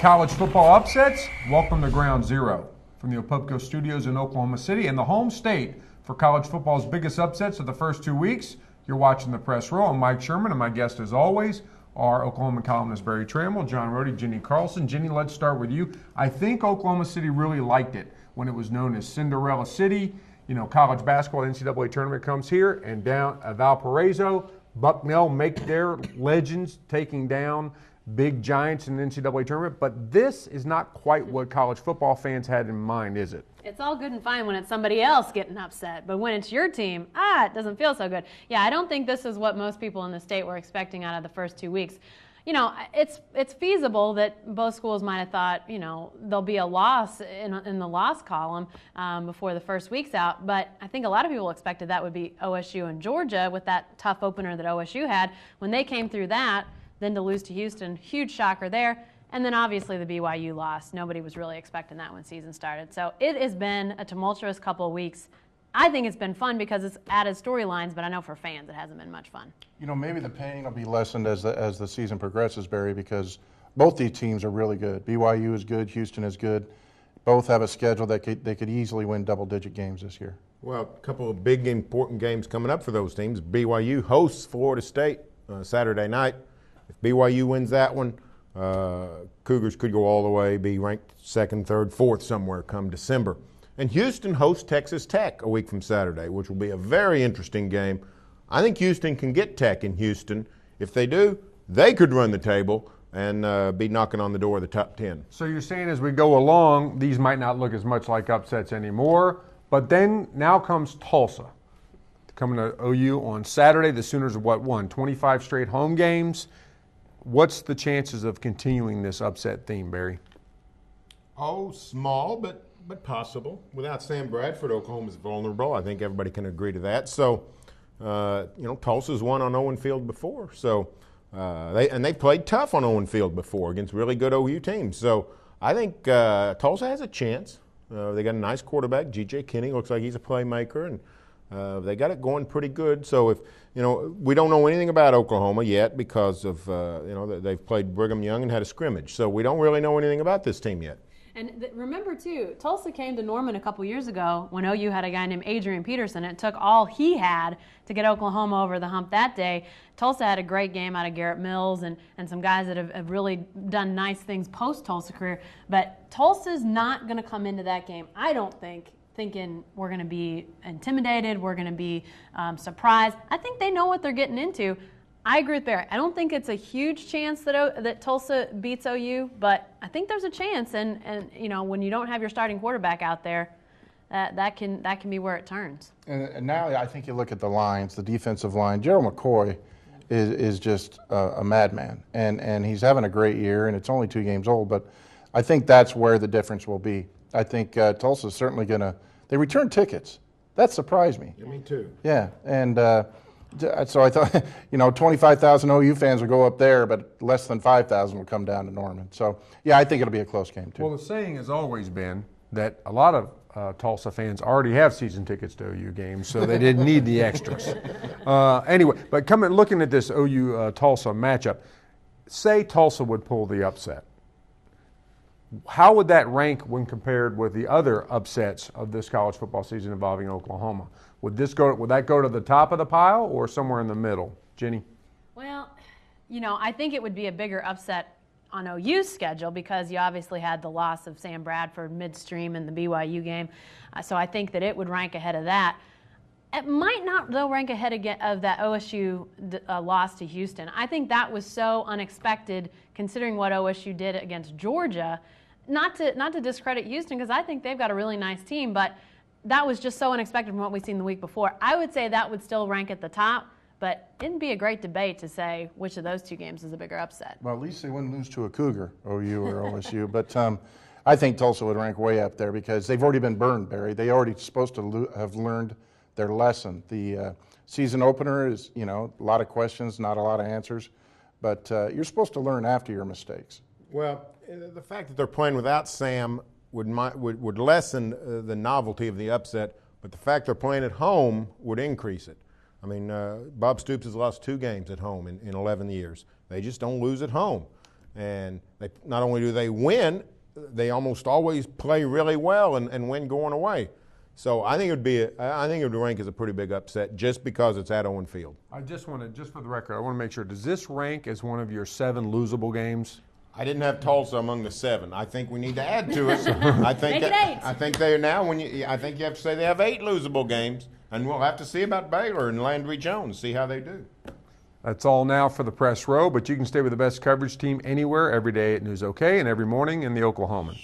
college football upsets? Welcome to Ground Zero. From the Opopco Studios in Oklahoma City and the home state for college football's biggest upsets of the first 2 weeks, you're watching the Press Row. I'm Mike Sherman, and my guest, as always, are Oklahoma columnist Barry Trammell, John Rohde, Jenny Carlson. Jenny, let's start with you. I think Oklahoma City really liked it when it was known as Cinderella City. You know, college basketball, NCAA tournament comes here, and down at Valparaiso, Bucknell make their legends, taking down big giants in the NCAA tournament. But this is not quite what college football fans had in mind, is it? It's all good and fine when it's somebody else getting upset, but when it's your team, it doesn't feel so good. Yeah, I don't think this is what most people in the state were expecting out of the first 2 weeks. You know, it's feasible that both schools might have thought, you know, there'll be a loss in the loss column before the first week's out, but I think a lot of people expected that would be OSU and Georgia with that tough opener that OSU had. When they came through that, then to lose to Houston, huge shocker there. And then obviously the BYU loss. Nobody was really expecting that when season started. So it has been a tumultuous couple of weeks. I think it's been fun because it's added storylines, but I know for fans it hasn't been much fun. You know, maybe the pain will be lessened as the season progresses, Barry, because both these teams are really good. BYU is good, Houston is good. Both have a schedule that they could easily win double-digit games this year. Well, a couple of big important games coming up for those teams. BYU hosts Florida State Saturday night. If BYU wins that one, Cougars could go all the way, be ranked second, third, fourth somewhere come December. And Houston hosts Texas Tech a week from Saturday, which will be a very interesting game. I think Houston can get Tech in Houston. If they do, they could run the table and be knocking on the door of the top 10. So you're saying as we go along, these might not look as much like upsets anymore, but then now comes Tulsa. Coming to OU on Saturday. The Sooners have won 25 straight home games. What's the chances of continuing this upset theme, Barry? Oh, small, but possible. Without Sam Bradford, Oklahoma's vulnerable. I think everybody can agree to that. So, Tulsa's won on Owen Field before. So, they played tough on Owen Field before against really good OU teams. So, I think Tulsa has a chance. They got a nice quarterback. G.J. Kinney looks like he's a playmaker, and they got it going pretty good. So, we don't know anything about Oklahoma yet because of they've played Brigham Young and had a scrimmage. So, we don't really know anything about this team yet. And remember, too, Tulsa came to Norman a couple years ago when OU had a guy named Adrian Peterson. It took all he had to get Oklahoma over the hump that day. Tulsa had a great game out of Garrett Mills and some guys that have really done nice things post-Tulsa career. But Tulsa's not going to come into that game, I don't think, thinking we're going to be intimidated, we're going to be surprised. I think they know what they're getting into. I agree with Barrett. I don't think it's a huge chance that Tulsa beats OU, but I think there's a chance. And when you don't have your starting quarterback out there, that can be where it turns. And now I think you look at the lines, the defensive line. Gerald McCoy is just a madman, and he's having a great year. And it's only 2 games old, but I think that's where the difference will be. I think Tulsa's certainly going to. They return tickets. That surprised me. Yeah, me too. Yeah, and. So I thought, 25,000 OU fans would go up there, but less than 5,000 would come down to Norman. So, yeah, I think it'll be a close game, too. Well, the saying has always been that a lot of Tulsa fans already have season tickets to OU games, so they didn't need the extras. Anyway, but looking at this OU-Tulsa matchup, say Tulsa would pull the upset. How would that rank when compared with the other upsets of this college football season involving Oklahoma? Would that go to the top of the pile or somewhere in the middle? Jenny? Well, I think it would be a bigger upset on OU's schedule because you obviously had the loss of Sam Bradford midstream in the BYU game. So I think that it would rank ahead of that. It might not, though, rank ahead of that OSU loss to Houston. I think that was so unexpected considering what OSU did against Georgia. Not to discredit Houston because I think they've got a really nice team, but that was just so unexpected from what we've seen the week before. I would say that would still rank at the top, but it'd be a great debate to say which of those 2 games is a bigger upset. Well, at least they wouldn't lose to a Cougar, OU or OSU. But I think Tulsa would rank way up there because they've already been burned, Barry. They already supposed to have learned their lesson. The season opener is, a lot of questions, not a lot of answers. But you're supposed to learn after your mistakes. Well, the fact that they're playing without Sam would lessen the novelty of the upset, but the fact they're playing at home would increase it. I mean, Bob Stoops has lost 2 games at home in 11 years. They just don't lose at home. And they not only do they win, they almost always play really well and win going away. So I think it would rank as a pretty big upset just because it's at Owen Field. I just want to, just for the record, I want to make sure, does this rank as one of your 7 losable games? I didn't have Tulsa among the 7. I think we need to add to it. I think Make it 8. I think they are now. I think you have to say they have 8 losable games, and we'll have to see about Baylor and Landry Jones, see how they do. That's all now for the Press Row, but you can stay with the best coverage team anywhere, every day at News OK and every morning in the Oklahoman.